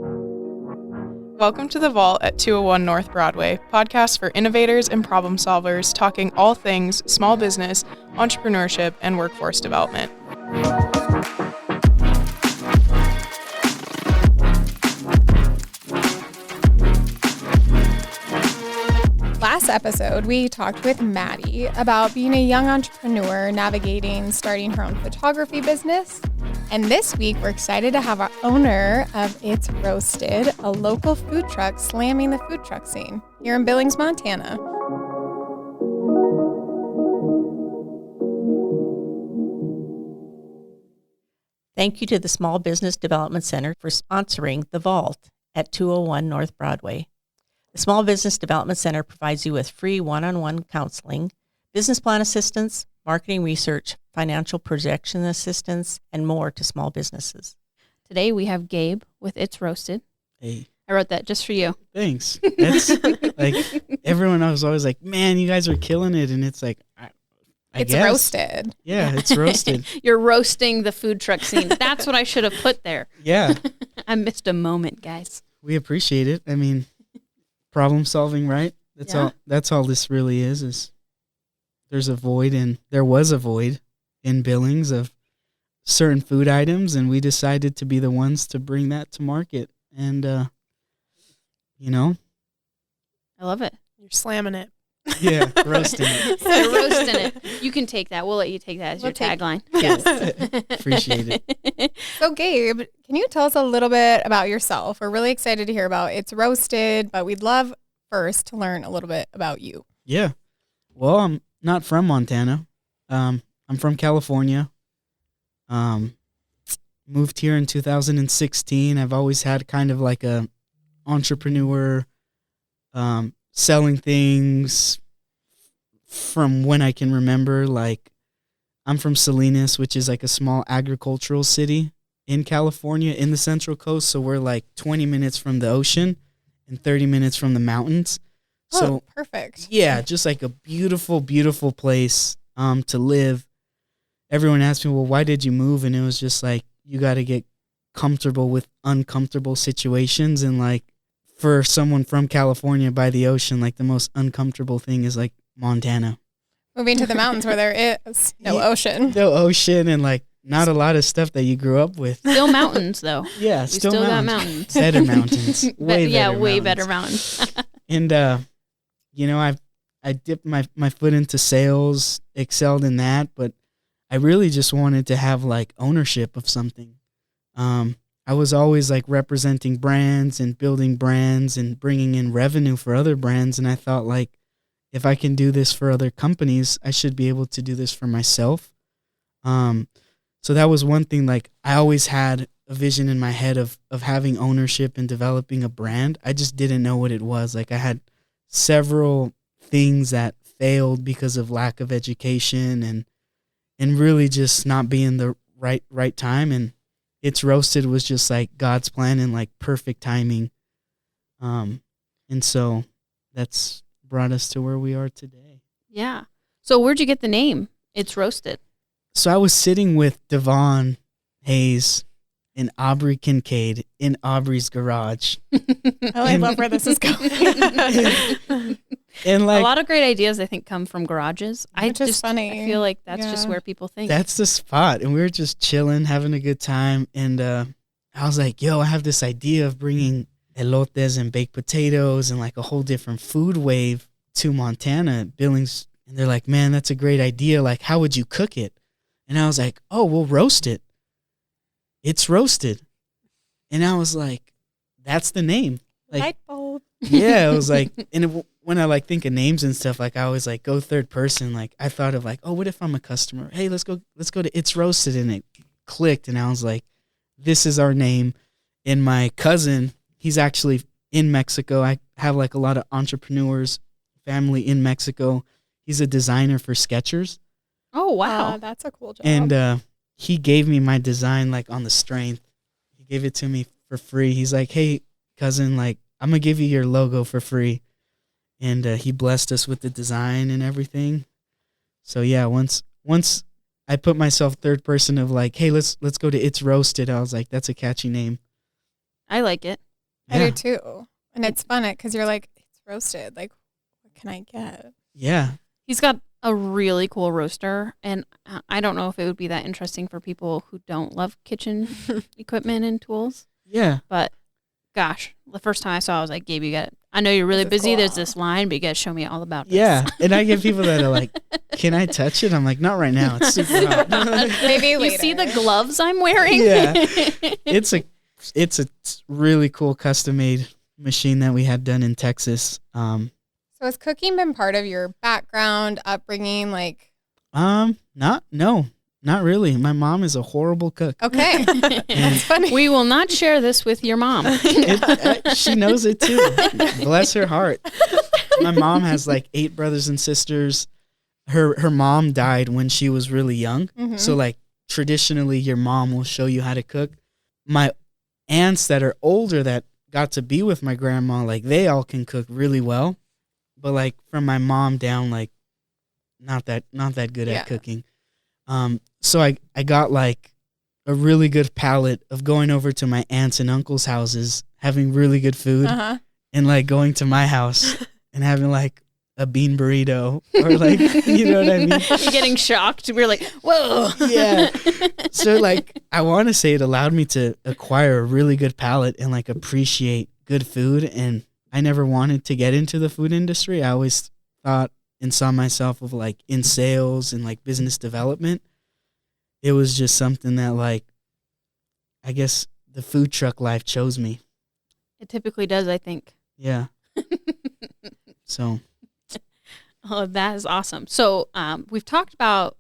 Welcome to The Vault at 201 North Broadway, podcast for innovators and problem solvers talking all things small business, entrepreneurship, and workforce development. Last episode, we talked with Maddie about being a young entrepreneur navigating starting her own photography business. And this week, we're excited to have our owner of It's Roasted, a local food truck slamming the food truck scene here in Billings, Montana. Thank you to the Small Business Development Center for sponsoring The Vault at 201 North Broadway. The Small Business Development Center provides you with free one-on-one counseling, business plan assistance, marketing research, financial projection assistance, and more to small businesses. Today we have Gabe with It's Roasted. Hey. I wrote that just for you. Thanks. That's like everyone was always like, man, you guys are killing it. And it's like, I It's guess. roasted. Yeah, it's roasted. You're roasting the food truck scene. That's what I should have put there. Yeah. I missed a moment, guys. We appreciate it. I mean, problem solving, right? That's all this really is there's a void, and there was a void in Billings of certain food items, and we decided to be the ones to bring that to market. And, I love it. You're slamming it. yeah, roasting it. You're roasting it. You can take that. We'll let you take that as your tagline. Yes. Appreciate it. So, Gabe, can you tell us a little bit about yourself? We're really excited to hear about It's Roasted, but we'd love first to learn a little bit about you. Yeah. Well, I'm not from Montana. I'm from California. Moved here in 2016. I've always had kind of like a entrepreneur, selling things from when I can remember. Like, I'm from Salinas, which is like a small agricultural city in California in the Central Coast. So we're like 20 minutes from the ocean and 30 minutes from the mountains. So perfect. Yeah, just like a beautiful, beautiful place to live. Everyone asked me, well, why did you move? And it was just like, you got to get comfortable with uncomfortable situations. And like, for someone from California by the ocean, like the most uncomfortable thing is like Montana. Moving to the mountains where there is no ocean. No ocean and like not a lot of stuff that you grew up with. Still mountains, though. Yeah, We still got mountains. mountains. Better mountains. Way better mountains. And, I dipped my foot into sales, excelled in that, but I really just wanted to have like ownership of something. I was always like representing brands and building brands and bringing in revenue for other brands. And I thought like, if I can do this for other companies, I should be able to do this for myself. So that was one thing. Like, I always had a vision in my head of having ownership and developing a brand. I just didn't know what it was. Like, I had several things that failed because of lack of education and really just not being the right time. And It's Roasted was just like God's plan and like perfect timing. And so that's brought us to where we are today. Yeah. So where'd you get the name? It's Roasted. So I was sitting with Devon Hayes and Aubrey Kincaid in Aubrey's garage. I love where this is going. And like, a lot of great ideas, I think, come from garages. Which is funny. I feel like that's just Yeah. where people think. that's the spot. And we were just chilling, having a good time. And I was like, yo, I have this idea of bringing elotes and baked potatoes and like a whole different food wave to Montana, Billings. And they're like, man, that's a great idea. Like, how would you cook it? And I was like, oh, we'll roast it. It's Roasted. And I was like, that's the name. Like, Light bulb. yeah, it was like, and when I like think of names and stuff, like I always like go third person. Like, I thought of like, oh, what if I'm a customer? Hey, let's go to It's Roasted. And it clicked. And I was like, this is our name. And my cousin, he's actually in Mexico. I have like a lot of entrepreneurs, family in Mexico. He's a designer for Skechers. Oh, wow. That's a cool job. And he gave me my design like on the strength. He gave it to me for free. He's like, hey, cousin, like, I'm going to give you your logo for free. And he blessed us with the design and everything. So, yeah, once I put myself third person of like, hey, let's go to It's Roasted, I was like, that's a catchy name. I like it. I do too. And it's fun because you're like, it's roasted. Like, what can I get? Yeah. He's got a really cool roaster, and I don't know if it would be that interesting for people who don't love kitchen equipment and tools. Yeah. But gosh, the first time I saw it, I was like, Gabe, I know you're really busy. Cool. There's this line, but you got to show me all about this. Yeah. And I get people that are like, can I touch it? I'm like, not right now. It's super hot. Maybe later. You see the gloves I'm wearing? Yeah. It's a really cool custom-made machine that we had done in Texas. So has cooking been part of your background, upbringing? Like, not really. My mom is a horrible cook. Okay. That's funny. We will not share this with your mom. She knows it too. Bless her heart. My mom has like 8 brothers and sisters. Her mom died when she was really young. Mm-hmm. So like traditionally your mom will show you how to cook. My aunts that are older that got to be with my grandma, like they all can cook really well. But like from my mom down, like not that good at cooking. So I got like a really good palate of going over to my aunts and uncles' houses, having really good food, and like going to my house and having like a bean burrito or like, you know what I mean? You're getting shocked. We're like, whoa. Yeah. So like, I want to say it allowed me to acquire a really good palate and like appreciate good food. And I never wanted to get into the food industry. I always thought and saw myself of like in sales and like business development. It was just something that like, I guess the food truck life chose me. It typically does, I think. Yeah. So. Oh, that is awesome. So we've talked about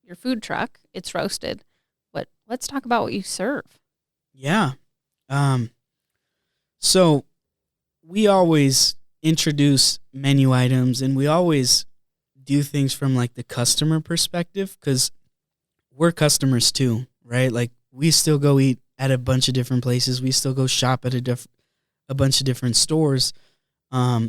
your food truck. It's roasted. But let's talk about what you serve. Yeah. So we always introduce menu items and we always do things from like the customer perspective because we're customers too, right? Like we still go eat at a bunch of different places. We still go shop at a bunch of different stores.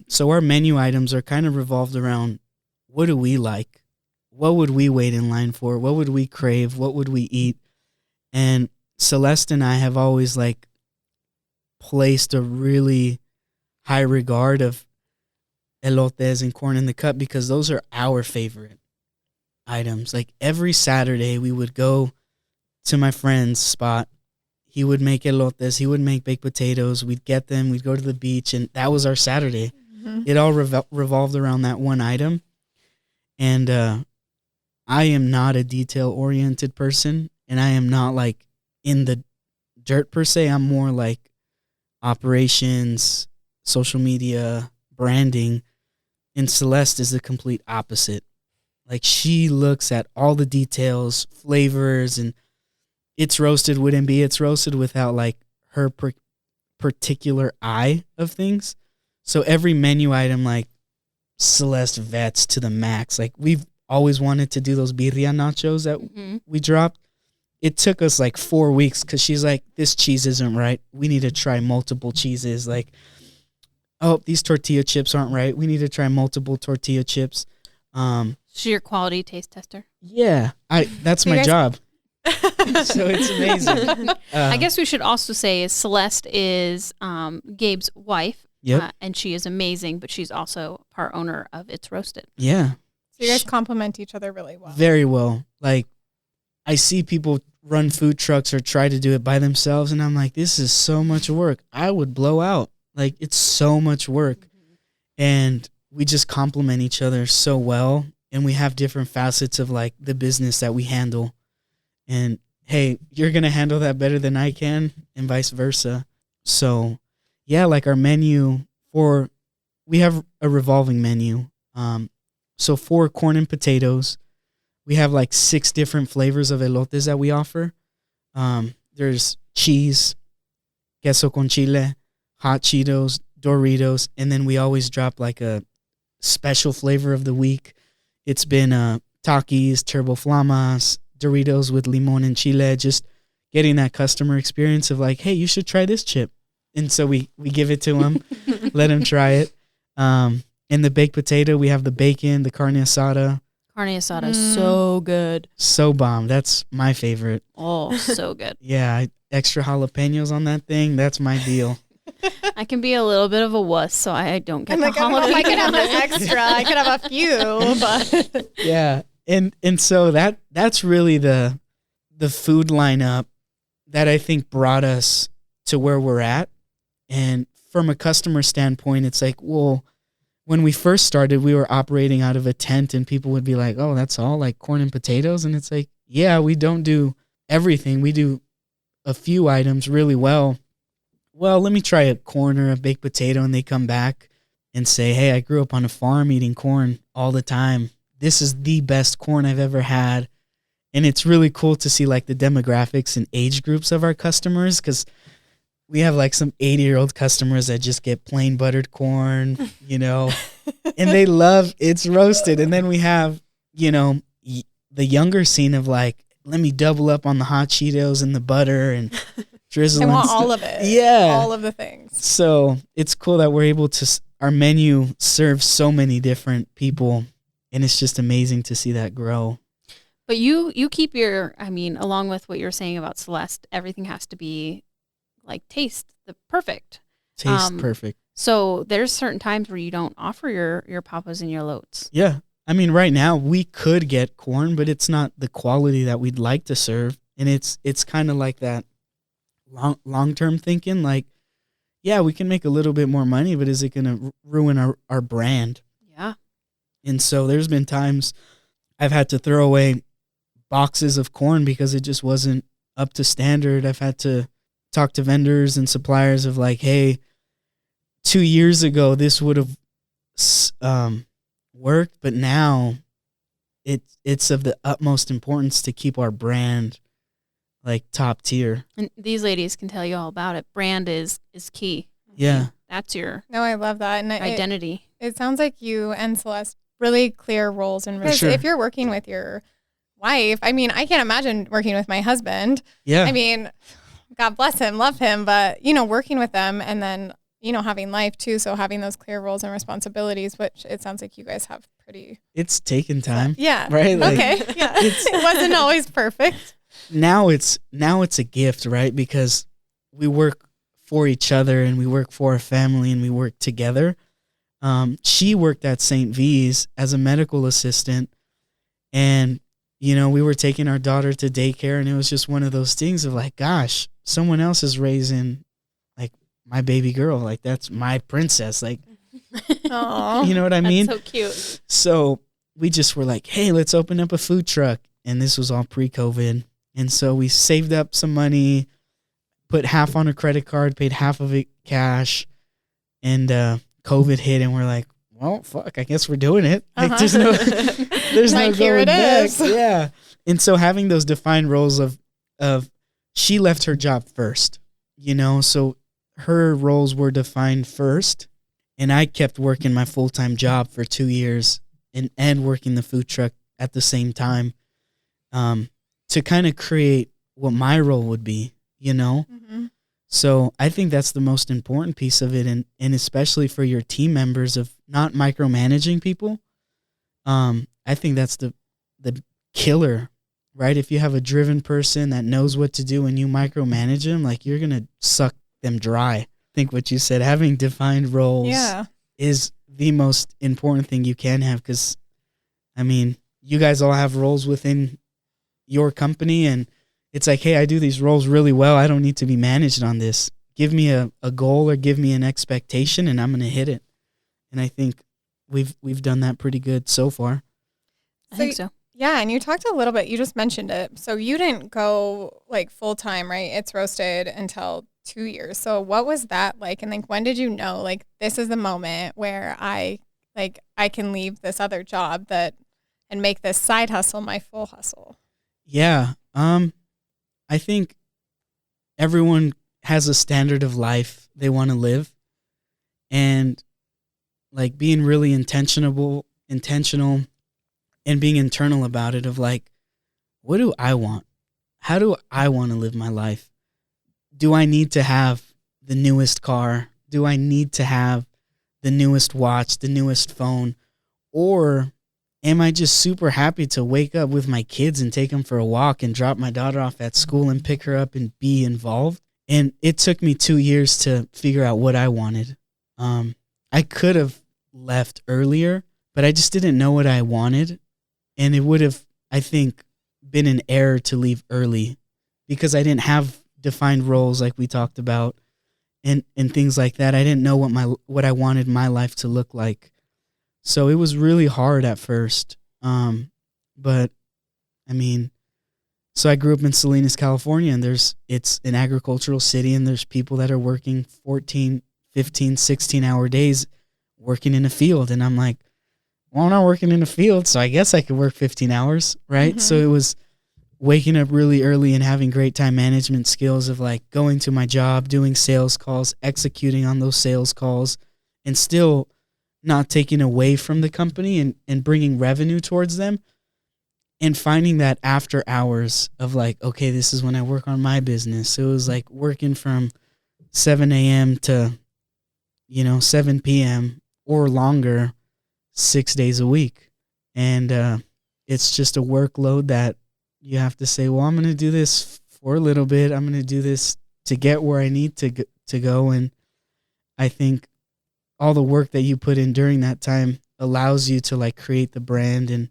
So our menu items are kind of revolved around what do we like? What would we wait in line for? What would we crave? What would we eat? And Celeste and I have always like placed a really high regard of elotes and corn in the cup because those are our favorite items. Like every Saturday we would go to my friend's spot. He would make elotes. He would make baked potatoes. We'd get them. We'd go to the beach, and that was our Saturday. Mm-hmm. It all revolved around that one item. And I am not a detail-oriented person, and I am not, like, in the dirt per se. I'm more, like, operations, social media, branding. And Celeste is the complete opposite. Like, she looks at all the details, flavors, and it's roasted wouldn't be. It's roasted without like her particular eye of things. So every menu item, like Celeste vets to the max. Like we've always wanted to do those birria nachos that we dropped. It took us like 4 weeks because she's like, this cheese isn't right. We need to try multiple cheeses. Like, oh, these tortilla chips aren't right. We need to try multiple tortilla chips. So your quality taste tester? Yeah, that's my job. So it's amazing. I guess we should also say Celeste is Gabe's wife. Yep. And she is amazing, but she's also part owner of It's Roasted. Yeah. So you guys complement each other really well. Very well. Like I see people run food trucks or try to do it by themselves, and I'm like, this is so much work. I would blow out. Like it's so much work. Mm-hmm. And we just complement each other so well, and we have different facets of like the business that we handle. And hey, you're going to handle that better than I can, and vice versa. So yeah, like our menu we have a revolving menu. So for corn and potatoes, we have like 6 different flavors of elotes that we offer. There's cheese, queso con chile, hot Cheetos, Doritos, and then we always drop like a special flavor of the week. It's been Takis, Turbo Flamas, Doritos with limon and chile, just getting that customer experience of like, hey, you should try this chip. And so we give it to them, let them try it. And the baked potato, we have the bacon, the carne asada. Carne asada is so good. So bomb. That's my favorite. Oh, so good. Yeah, extra jalapenos on that thing. That's my deal. I can be a little bit of a wuss, so I don't get I'm the like, I don't know if holiday I could have bonus. this extra. I could have a few, but Yeah. And so that's really the food lineup that I think brought us to where we're at. And from a customer standpoint, it's like, well, when we first started, we were operating out of a tent and people would be like, oh, that's all like corn and potatoes. And it's like, yeah, we don't do everything. We do a few items really well. Well, let me try a corn or a baked potato. And they come back and say, hey, I grew up on a farm eating corn all the time. This is the best corn I've ever had. And it's really cool to see like the demographics and age groups of our customers, because we have like some 80-year-old customers that just get plain buttered corn, you know, and they love it's roasted. And then we have, you know, the younger scene of like, let me double up on the hot Cheetos and the butter and drizzle. I and want stuff. all of it. Yeah. All of the things. So it's cool that we're able to, our menu serves so many different people, and it's just amazing to see that grow. But you keep your, I mean, along with what you're saying about Celeste, everything has to be like taste the perfect. Tastes perfect. So there's certain times where you don't offer your papas and your lotes. Yeah. I mean, right now we could get corn, but it's not the quality that we'd like to serve. And it's kind of like that long-term thinking, like, yeah, we can make a little bit more money, but is it going to ruin our brand? Yeah. And so there's been times I've had to throw away boxes of corn because it just wasn't up to standard. I've had to talk to vendors and suppliers of like, hey, 2 years ago this would have worked, but now it's of the utmost importance to keep our brand like top tier. And these ladies can tell you all about it. Brand is key. Yeah. That's your No, I love that. And identity. it sounds like you and Celeste really clear roles and For sure. if you're working with your wife, I mean, I can't imagine working with my husband. Yeah. I mean, God bless him, love him, but you know, working with them and then, you know, having life too. So having those clear roles and responsibilities, which it sounds like you guys have pretty. It's taken time. Yeah. Right? Like, Okay. Yeah. It wasn't always perfect. Now it's a gift, right? Because we work for each other and we work for a family and we work together. She worked at St. V's as a medical assistant, and you know, we were taking our daughter to daycare, and it was just one of those things of like, gosh, someone else is raising like my baby girl, like that's my princess, like, Aww. you know what I mean? That's so cute. So we just were like, hey, let's open up a food truck, and this was all pre-COVID, and so we saved up some money, put half on a credit card, paid half of it cash, and COVID hit, and we're like, well, fuck, I guess we're doing it. Like, there's no Like, here going it back. is. Yeah. And so having those defined roles of she left her job first, you know, so her roles were defined first, and I kept working my full-time job for 2 years and working the food truck at the same time, to kind of create what my role would be, you know? Mm-hmm. So I think that's the most important piece of it, and especially for your team members, of not micromanaging people. I think that's the killer, right? If you have a driven person that knows what to do and you micromanage them, like, you're going to suck them dry. I think what you said, having defined roles is the most important thing you can have, because, I mean, you guys all have roles within your company, and it's like, hey, I do these roles really well. I don't need to be managed on this. Give me a goal or give me an expectation, and I'm going to hit it. And I think we've done that pretty good so far. I think so. Yeah, and you talked a little bit, you just mentioned it. So you didn't go like full time, right? It's roasted until 2 years. So what was that like? And like, when did you know, like, this is the moment where I can leave this other job and make this side hustle my full hustle? Yeah. I think everyone has a standard of life they want to live, and like being really intentional and being internal about it, of like, what do I want? How do I want to live my life? Do I need to have the newest car? Do I need to have the newest watch, the newest phone? Or am I just super happy to wake up with my kids and take them for a walk and drop my daughter off at school and pick her up and be involved? And it took me 2 years to figure out what I wanted. I could have left earlier, but I just didn't know what I wanted. And it would have, I think, been an error to leave early because I didn't have defined roles like we talked about and things like that. I didn't know what I wanted my life to look like. So it was really hard at first. But I mean, so I grew up in Salinas, California, and it's an agricultural city, and there's people that are working 14, 15, 16-hour days working in a field. And I'm like, well, I'm not working in a field, so I guess I could work 15 hours, right? Mm-hmm. So it was waking up really early and having great time management skills of like going to my job, doing sales calls, executing on those sales calls, and still not taking away from the company and bringing revenue towards them. And finding that after hours of like, okay, this is when I work on my business. So it was like working from 7 a.m. to, 7 p.m. or longer, 6 days a week. And it's just a workload that you have to say, well, I'm going to do this for a little bit. I'm going to do this to get where I need to go. And I think all the work that you put in during that time allows you to like create the brand and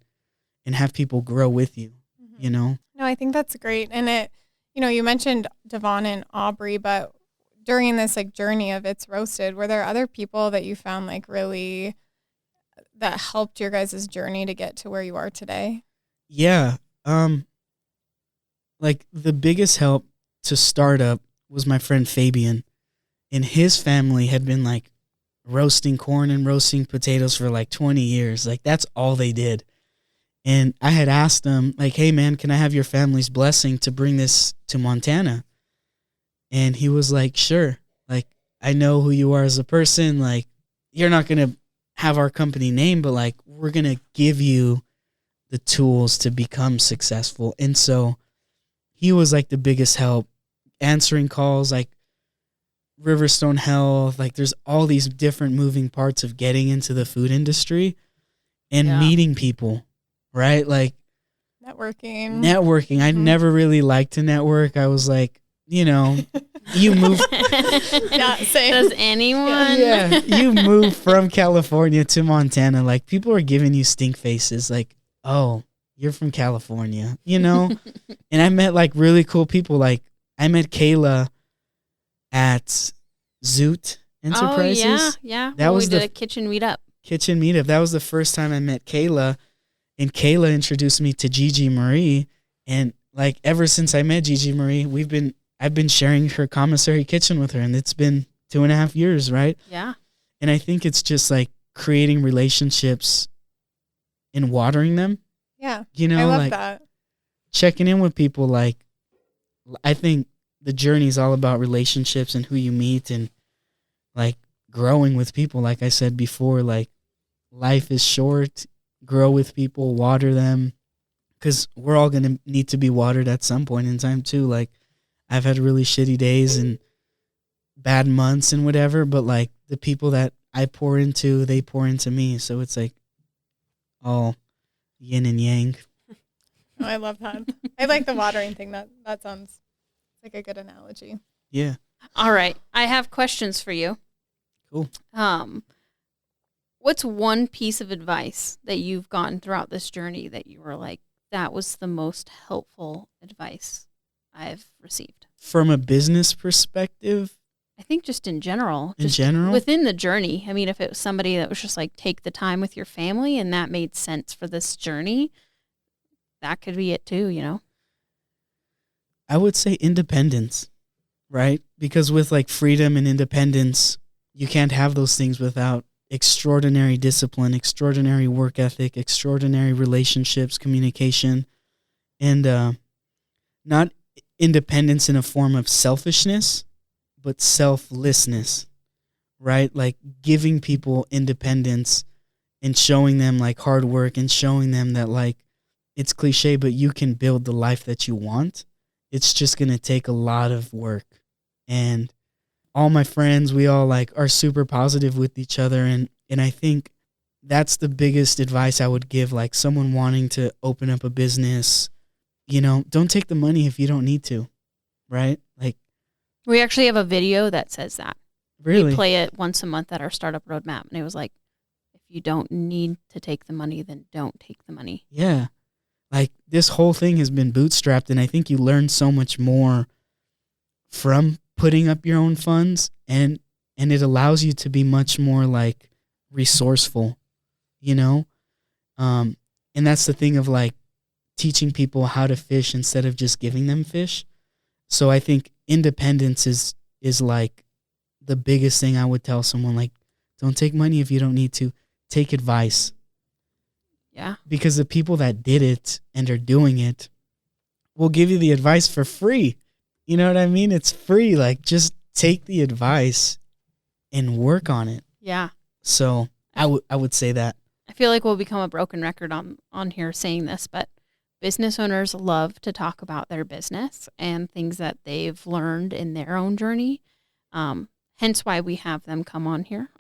have people grow with you, No, I think that's great. And it, you mentioned Devon and Aubrey, but during this like journey of It's Roasted, were there other people that you found like really that helped your guys' journey to get to where you are today? Yeah. Like the biggest help to start up was my friend Fabian, and his family had been like roasting corn and roasting potatoes for like 20 years. Like that's all they did. And I had asked them, like, hey, man, can I have your family's blessing to bring this to Montana? And he was like, sure. Like, I know who you are as a person. Like, you're not going to have our company name, but, like, we're going to give you the tools to become successful. And so he was, like, the biggest help. Answering calls, like, Riverstone Health. Like, there's all these different moving parts of getting into the food industry and meeting people. Right? Like networking. I never really liked to network. I was like, you move. Yeah, same. Does anyone? Yeah. You move from California to Montana. Like people are giving you stink faces. Like, oh, you're from California, And I met like really cool people. Like I met Kayla at Zoot Enterprises. Oh, yeah. That was we did a kitchen meetup. That was the first time I met Kayla. And Kayla introduced me to Gigi Marie, and like ever since I met Gigi Marie, I've been sharing her commissary kitchen with her, and it's been 2.5 years, right? Yeah. And I think it's just like creating relationships and watering them. Yeah. I love like that. checking in with people. Like I think the journey is all about relationships and who you meet and like growing with people. Like I said before, like life is short. Grow with people, water them, because we're all going to need to be watered at some point in time too. Like I've had really shitty days and bad months and whatever, but like the people that I pour into, they pour into me. So it's like all yin and yang. Oh, I love that. I like the watering thing. That sounds like a good analogy. Yeah. All right. I have questions for you. Cool. What's one piece of advice that you've gotten throughout this journey that you were like, that was the most helpful advice I've received? From a business perspective? I think just in general. Within the journey. I mean, if it was somebody that was just like, take the time with your family and that made sense for this journey, that could be it too, I would say independence, right? Because with like freedom and independence, you can't have those things without extraordinary discipline, extraordinary work ethic, extraordinary relationships, communication, and not independence in a form of selfishness, but selflessness, right? Like giving people independence and showing them like hard work and showing them that like it's cliche, but you can build the life that you want. It's just going to take a lot of work. And all my friends, we all like are super positive with each other. And I think that's the biggest advice I would give, like someone wanting to open up a business, don't take the money if you don't need to, right? Like We actually have a video that says that. Really? We play it once a month at our startup roadmap. And it was like, if you don't need to take the money, then don't take the money. Yeah. Like, this whole thing has been bootstrapped, and I think you learn so much more from putting up your own funds, and it allows you to be much more, like, resourceful, you know? And that's the thing of, like, teaching people how to fish instead of just giving them fish. So I think independence is like the biggest thing I would tell someone. Like, don't take money if you don't need to. Take advice. Yeah. Because the people that did it and are doing it will give you the advice for free. You know what I mean? It's free. Like, just take the advice and work on it. Yeah. So I would say that. I feel like we'll become a broken record on here saying this, but business owners love to talk about their business and things that they've learned in their own journey. Hence why we have them come on here.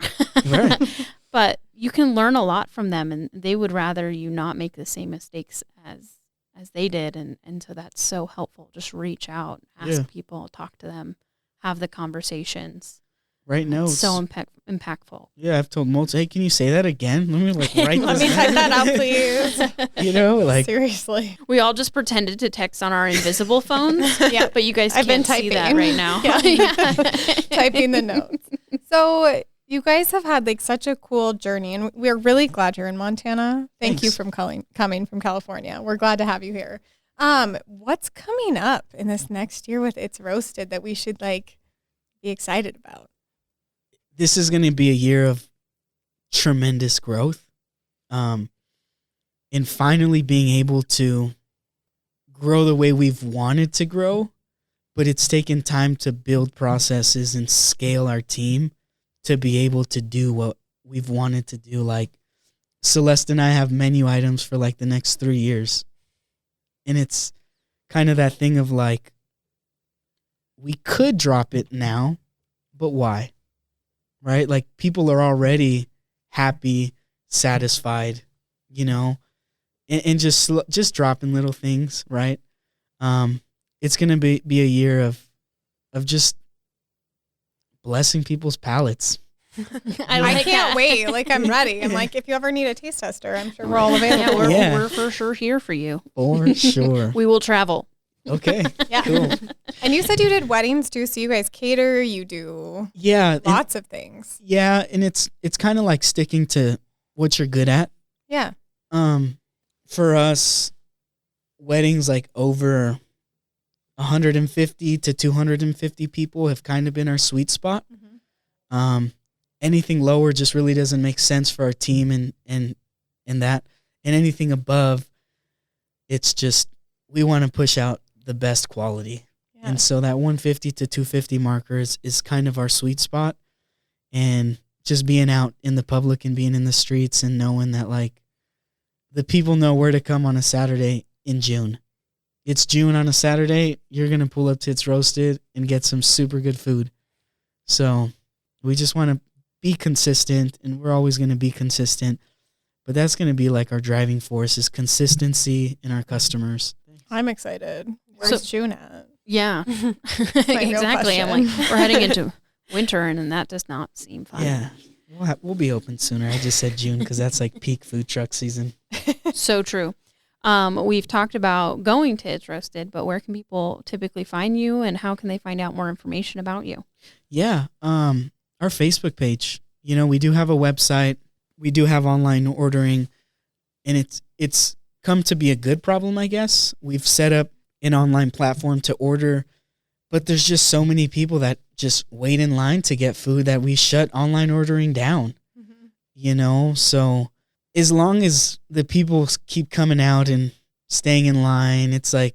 Right. But you can learn a lot from them, and they would rather you not make the same mistakes as they did. And so that's so helpful. Just reach out, ask people, talk to them, have the conversations. Write notes. It's so impactful. Yeah, I've told Moltz, hey, can you say that again? Let me write Let this me type down. that out, please. You know, like, Seriously. We all just pretended to text on our invisible phones. Yeah. But you guys I've been can't see that typing. right now. Yeah. Typing the notes. So you guys have had like such a cool journey, and we're really glad you're in Montana. Thank you Thanks. for coming from California. We're glad to have you here. What's coming up in this next year with It's Roasted that we should like be excited about? this is going to be a year of tremendous growth. And finally being able to grow the way we've wanted to grow, but it's taken time to build processes and scale our team to be able to do what we've wanted to do. Like, Celeste and I have menu items for like the next 3 years. And it's kind of that thing of like, we could drop it now, but why? Right? Like, people are already happy, satisfied, you know, and just dropping little things, right? It's going to be a year of just blessing people's palates. I can't wait. Like, I'm ready. I'm like, if you ever need a taste tester, I'm sure we're all available. Yeah, we're for sure here for you. For sure. We will travel. Okay. Yeah. Cool. And you said you did weddings too, so you guys cater, you do Yeah. lots of things. Yeah, and it's kind of like sticking to what you're good at. Yeah. For us, weddings like over 150 to 250 people have kind of been our sweet spot. Mm-hmm. Anything lower just really doesn't make sense for our team and that. And anything above, it's just, we want to push out the best quality. Yeah. And so that 150 to 250 marker is kind of our sweet spot. And just being out in the public and being in the streets and knowing that, like, the people know where to come on a Saturday in June. It's June on a Saturday. You're going to pull up to It's Roasted and get some super good food. So we just want to be consistent, and we're always going to be consistent. But that's going to be like our driving force, is consistency in our customers. I'm excited. Where's June at? Yeah, real exactly. I'm question. like, we're heading into winter, and that does not seem fun. Yeah, we'll be open sooner. I just said June because that's like peak food truck season. So true. We've talked about going to It's Roasted, but where can people typically find you, and how can they find out more information about you? Yeah, our Facebook page. You know, we do have a website. We do have online ordering, and it's come to be a good problem, I guess. We've set up an online platform to order, but there's just so many people that just wait in line to get food that we shut online ordering down. Mm-hmm. You know, so as long as the people keep coming out and staying in line, it's like,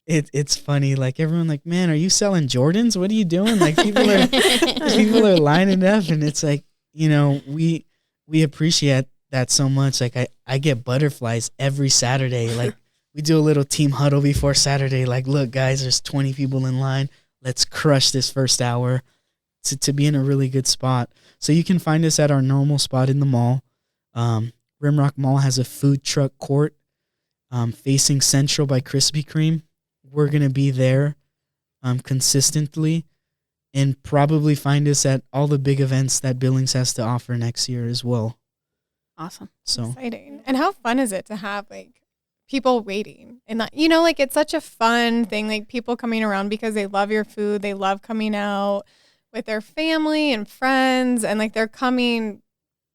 it's funny. Like, everyone like, man, are you selling Jordans? What are you doing? Like, people are lining up, and it's like, you know, we appreciate that so much. Like, I get butterflies every Saturday. Like, we do a little team huddle before Saturday. Like, look, guys, there's 20 people in line. Let's crush this first hour to be in a really good spot. So you can find us at our normal spot in the mall. Rimrock Mall has a food truck court facing Central by Krispy Kreme. We're going to be there consistently, and probably find us at all the big events that Billings has to offer next year as well. Awesome. So Exciting. And how fun is it to have like people waiting and that, you know, like it's such a fun thing, like people coming around because they love your food. They love coming out with their family and friends, and like they're coming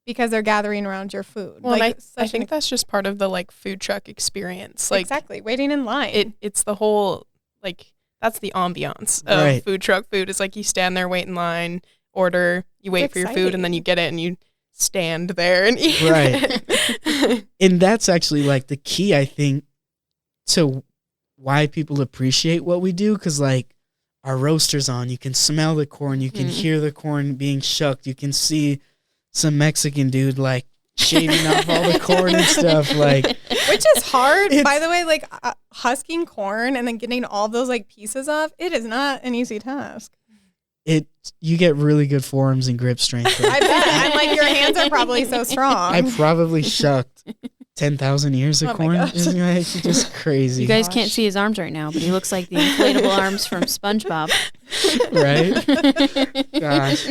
because they're gathering around your food. Well, like, and I think that's just part of the like food truck experience. Like exactly, waiting in line. it's the whole, like, that's the ambiance of Right. food truck food. It's like you stand there, wait in line, order, you wait for your food, and then you get it and you stand there and eat. Right. And that's actually like the key, I think, to why people appreciate what we do. Cause like our roaster's on, you can smell the corn, you can hear the corn being shucked, you can see some Mexican dude like shaving off all the corn and stuff, like, which is hard, by the way. Like husking corn and then getting all those like pieces off, it is not an easy task. You get really good forearms and grip strength. I bet. I'm like, your hands are probably so strong. I probably shucked 10,000 ears of Oh my corn. gosh. It's like just crazy. You guys can't see his arms right now, but he looks like the inflatable arms from SpongeBob. Right? Gosh.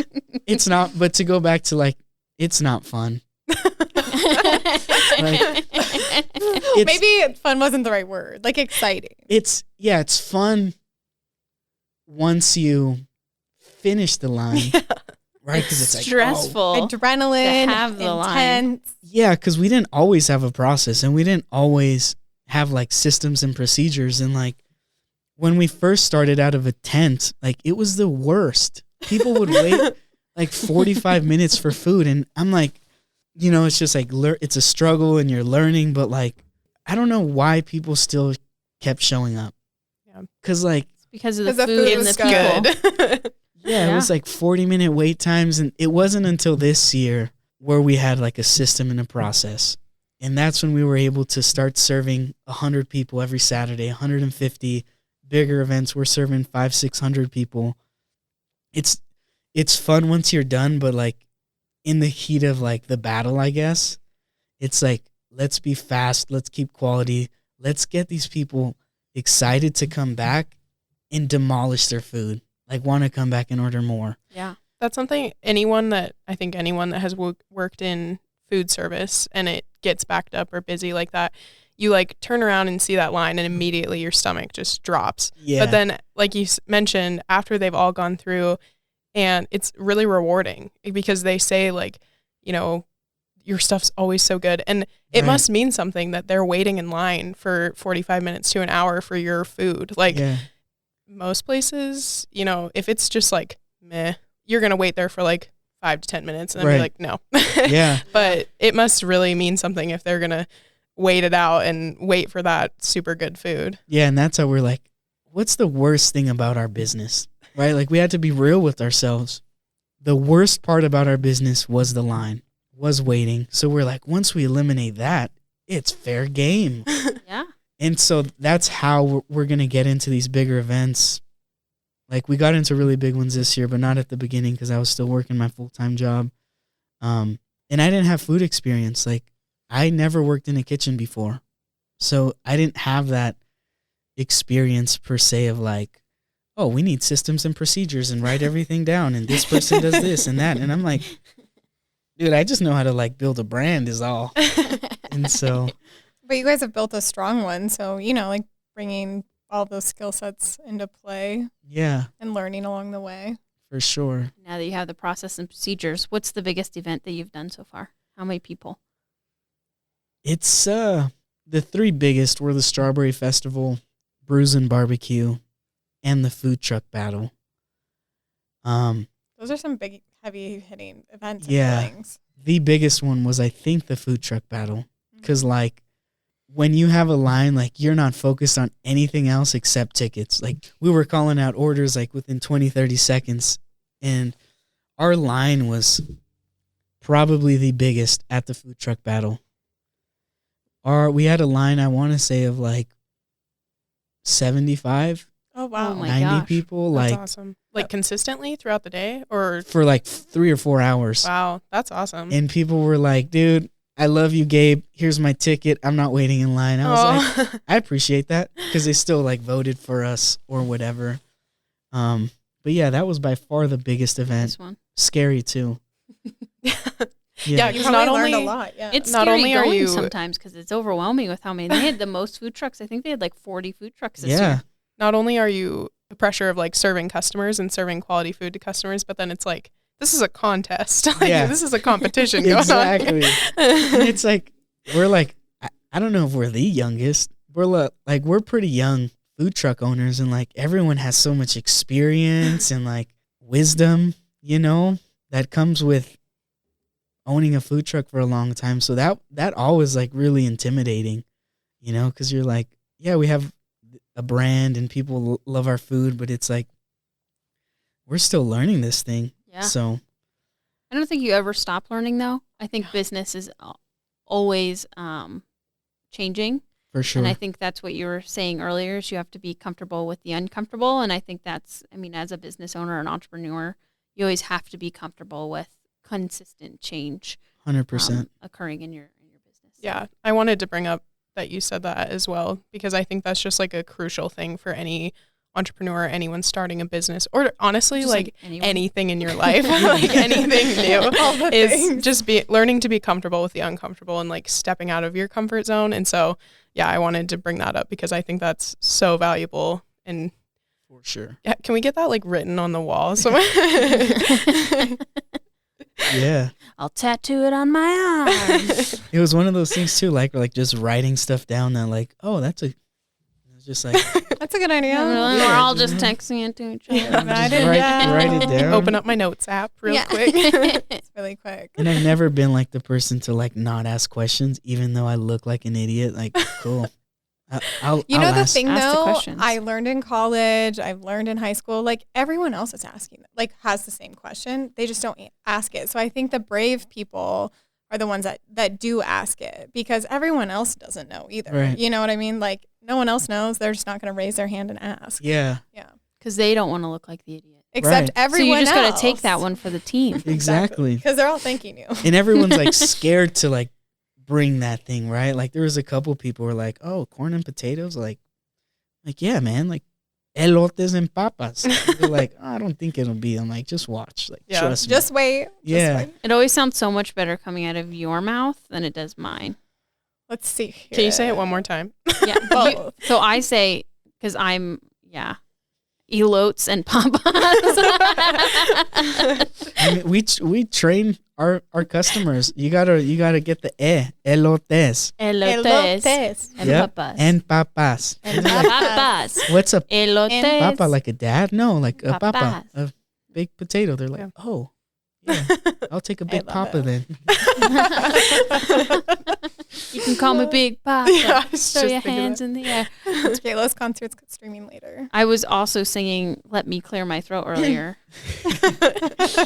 It's not, but to go back to like, it's not fun. Like, maybe fun wasn't the right word. Like exciting. It's fun once you finish the line, right? Because it's like, stressful. Adrenaline, To have the line. intense. yeah, because we didn't always have a process, and we didn't always have like systems and procedures. And like when we first started out of a tent, like it was the worst. People would wait like 45 minutes for food, and I'm like, you know, it's just like it's a struggle, and you're learning, but like I don't know why people still kept showing up. Yeah, because like Because of the 'Cause the food food and was the people. Good. yeah, it was like 40-minute wait times, and it wasn't until this year where we had like a system and a process. And that's when we were able to start serving 100 people every Saturday, 150. Bigger events, we're serving 500-600 people. It's fun once you're done, but like in the heat of like the battle, I guess, it's like, let's be fast, let's keep quality, let's get these people excited to come back and demolish their food. Like want to come back and order more. Yeah. That's something anyone that has worked in food service and it gets backed up or busy like that, you like turn around and see that line and immediately your stomach just drops. Yeah. But then like you mentioned, after they've all gone through, and it's really rewarding because they say like, you know, your stuff's always so good. And it Right. must mean something that they're waiting in line for 45 minutes to an hour for your food. Like Yeah. most places, you know, if it's just like meh, you're going to wait there for like 5 to 10 minutes and then be Right. like, no. Yeah. But it must really mean something if they're going to wait it out and wait for that super good food. Yeah, and that's how we're like, what's the worst thing about our business? Right? Like we had to be real with ourselves. The worst part about our business was the line, was waiting. So we're like, once we eliminate that, it's fair game. Yeah. And so that's how we're going to get into these bigger events. Like we got into really big ones this year, but not at the beginning because I was still working my full-time job. And I didn't have food experience. Like I never worked in a kitchen before. So I didn't have that experience per se of like, oh, we need systems and procedures and write everything down. And this person does this and that. And I'm like, dude, I just know how to like build a brand is all. And so, But you guys have built a strong one. So, you know, like bringing all those skill sets into play yeah, and learning along the way. for sure. Now that you have the process and procedures, what's the biggest event that you've done so far? How many people? It's the three biggest were the Strawberry Festival, Brews and Barbecue, and the Food Truck Battle. Those are some big, heavy hitting events. Yeah. And things. The biggest one was, I think, the Food Truck Battle. Because, like, when you have a line, like, you're not focused on anything else except tickets. Like, we were calling out orders, like, within 20, 30 seconds. And our line was probably the biggest at the Food Truck Battle. We had a line, I want to say, of, like, 75, Oh, wow. Oh my 90 gosh. people. That's Like, awesome. Like consistently throughout the day or for, like, 3 or 4 hours. wow, that's awesome. And people were like, dude, I love you, Gabe. Here's my ticket. I'm not waiting in line. I was like, I appreciate that because they still like voted for us or whatever. But yeah, that was by far the biggest event. This one. Scary too. Yeah, You because probably not learned only a lot. Yeah. It's Not scary only are going you- sometimes because it's overwhelming with how many. They had the most food trucks. I think they had like 40 food trucks this Yeah. year. not only are you the pressure of like serving customers and serving quality food to customers, but then it's like this is a contest. Like, Yeah. this is a competition going Exactly. And on. it's like we're like I don't know if we're the youngest. We're pretty young food truck owners, and like everyone has so much experience and like wisdom, that comes with owning a food truck for a long time. So that always like really intimidating, because you're like, yeah, we have a brand and people love our food, but it's like we're still learning this thing. Yeah. So I don't think you ever stop learning though. I think business is always changing. for sure. And I think that's what you were saying earlier is you have to be comfortable with the uncomfortable. And I think that's, as a business owner, an entrepreneur, you always have to be comfortable with consistent change 100%. occurring in your business. Yeah, I wanted to bring up that you said that as well, because I think that's just like a crucial thing for any entrepreneur, anyone starting a business, or honestly, Just like anyone. anything in your life, like anything new, All the is things. just learning to be comfortable with the uncomfortable and like stepping out of your comfort zone. And so, yeah, I wanted to bring that up because I think that's so valuable. And For sure. yeah, can we get that like written on the wall somewhere? Yeah. I'll tattoo it on my arm. It was one of those things too, like just writing stuff down that like, oh, it's just like That's a good idea. We're all just texting it to each other. just Write it write down. it down. Open up my notes app real Yeah. quick. It's really quick. And I've never been like the person to like not ask questions, even though I look like an idiot. Like, cool. I'll You know I'll the ask. thing Ask the though, questions. I learned in college, I've learned in high school, like everyone else is asking, like has the same question. They just don't ask it. So I think the brave people are the ones that do ask it because everyone else doesn't know either. Right. You know what I mean? Like no one else knows. They're just not going to raise their hand and ask. Yeah, Because they don't want to look like the idiot. Except Right. everyone So you just got else. to take that one for the team. exactly. Because they're all thanking you. And everyone's like scared to like bring that thing, right? Like there was a couple people who were like, oh, corn and potatoes, like yeah, man, like elotes and papas. They're like, oh, I don't think it'll be. I'm like, just watch, like Yeah. trust me. Just wait. Yeah. Just wait. It always sounds so much better coming out of your mouth than it does mine. Let's see here. Can you say it one more time? Yeah. Both. So I say, because I'm, elotes and papas. I mean, we train our customers. You gotta get the elotes. Elotes and Yep. papas. And papas. And papas. What's a Elotes. papa? Like a dad? No, like a papa, Papas. a big potato. They're like, Yeah. oh, yeah, I'll take a big love papa it. then. You can call me Big Papa. Yeah, I was Throw just your thinking hands in the air. J-Lo's concert's streaming later. I was also singing Let Me Clear My Throat earlier.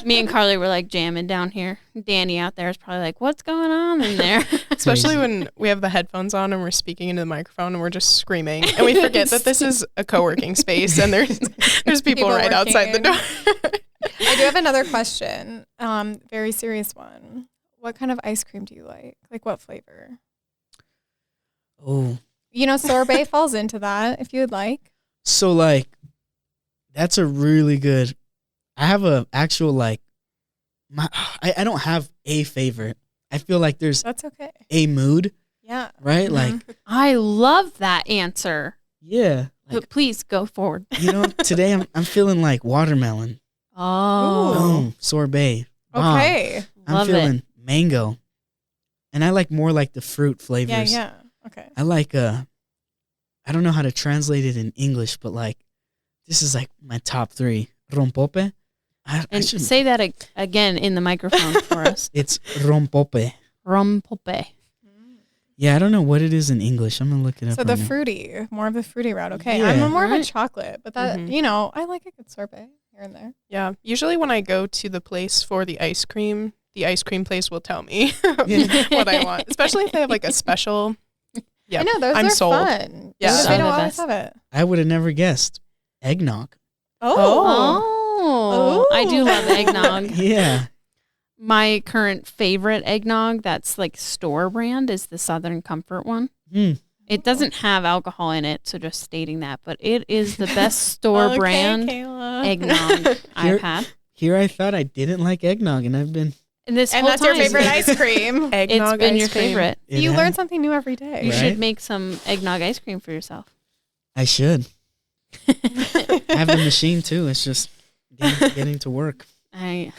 Me and Carly were like jamming down here. Danny out there is probably like, what's going on in there? Especially Crazy. when we have the headphones on and we're speaking into the microphone and we're just screaming and we forget that this is a co-working space and there's people right outside the door. I do have another question. Very serious one. What kind of ice cream do you like? Like what flavor? Oh, Sorbet falls into that if you would like. so like, that's a really good. I have a actual like, I don't have a favorite. I feel like there's That's okay. a mood, Yeah. right? Mhm. Like, I love that answer. yeah, like But please go forward. today I'm feeling like watermelon. Oh. Boom, sorbet. Bomb. Okay. I'm Love feeling mango, and I like more like the fruit flavors. Yeah. Okay. I like I don't know how to translate it in English, but like this is like my top 3. Rompope. I And should say that again in the microphone for us. It's rompope. Rompope. Yeah, I don't know what it is in English. I'm gonna look it up. So the right now. fruity, more of the fruity route. Okay. Yeah. I'm more of a Right. chocolate, but that, Mhm. I like a good sorbet here and there. Yeah. Usually when I go to the place for the ice cream place will tell me Yeah. what I want, especially if they have like a special. Yeah. I know, those I'm are sold. fun. Yeah. Because Those they are don't the always best. have it. I would have never guessed eggnog. Oh. I do love eggnog. Yeah, My current favorite eggnog that's like store brand is the Southern Comfort one. Hmm. It doesn't have alcohol in it, so just stating that. But it is the best store brand eggnog I've had. Here I thought I didn't like eggnog, and I've been. And this And whole that's time, your favorite ice cream. Eggnog it's been ice your cream. favorite. You learn something new every day. You Right? should make some eggnog ice cream for yourself. I should. I have the machine too. It's just getting to work. Right.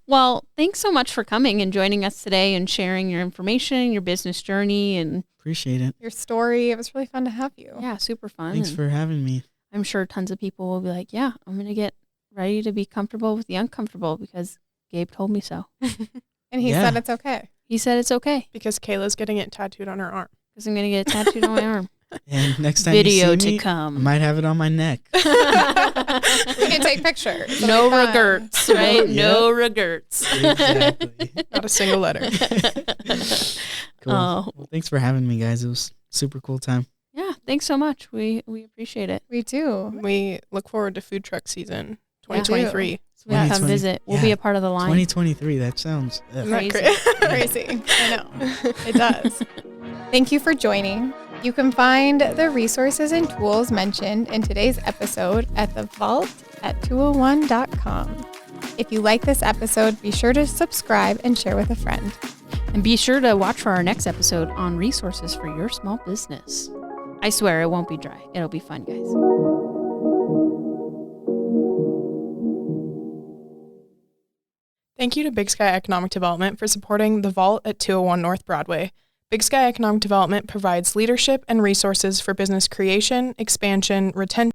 Well, thanks so much for coming and joining us today and sharing your information, your business journey, and Appreciate it. Your story. It was really fun to have you. yeah, super fun. Thanks And for having me. I'm sure tons of people will be like, yeah, I'm going to get ready to be comfortable with the uncomfortable because Gabe told me so. And he Yeah. said it's okay. He said it's okay Because Kayla's getting it tattooed on her arm. because I'm going to get it tattooed on my arm. And next time Video you see to me, I come. might have it on my neck. We can take pictures. It'll No be fun. regrets, right? Yep. No regrets. Exactly. Not a single letter. Cool. Oh. Well, thanks for having me, guys. It was super cool time. Yeah, thanks so much. We appreciate it. We do. We look forward to food truck season Yeah. 2023. So we have to come 2020. visit. We'll Yeah. be a part of the line. 2023. That sounds. Ugh. Isn't that Crazy. Crazy. I know. It does. Thank you for joining. You can find the resources and tools mentioned in today's episode at the vault at 201.com. If you like this episode, be sure to subscribe and share with a friend. And be sure to watch for our next episode on resources for your small business. I swear it won't be dry. It'll be fun, guys. Thank you to Big Sky Economic Development for supporting The Vault at 201 North Broadway. Big Sky Economic Development provides leadership and resources for business creation, expansion, retention,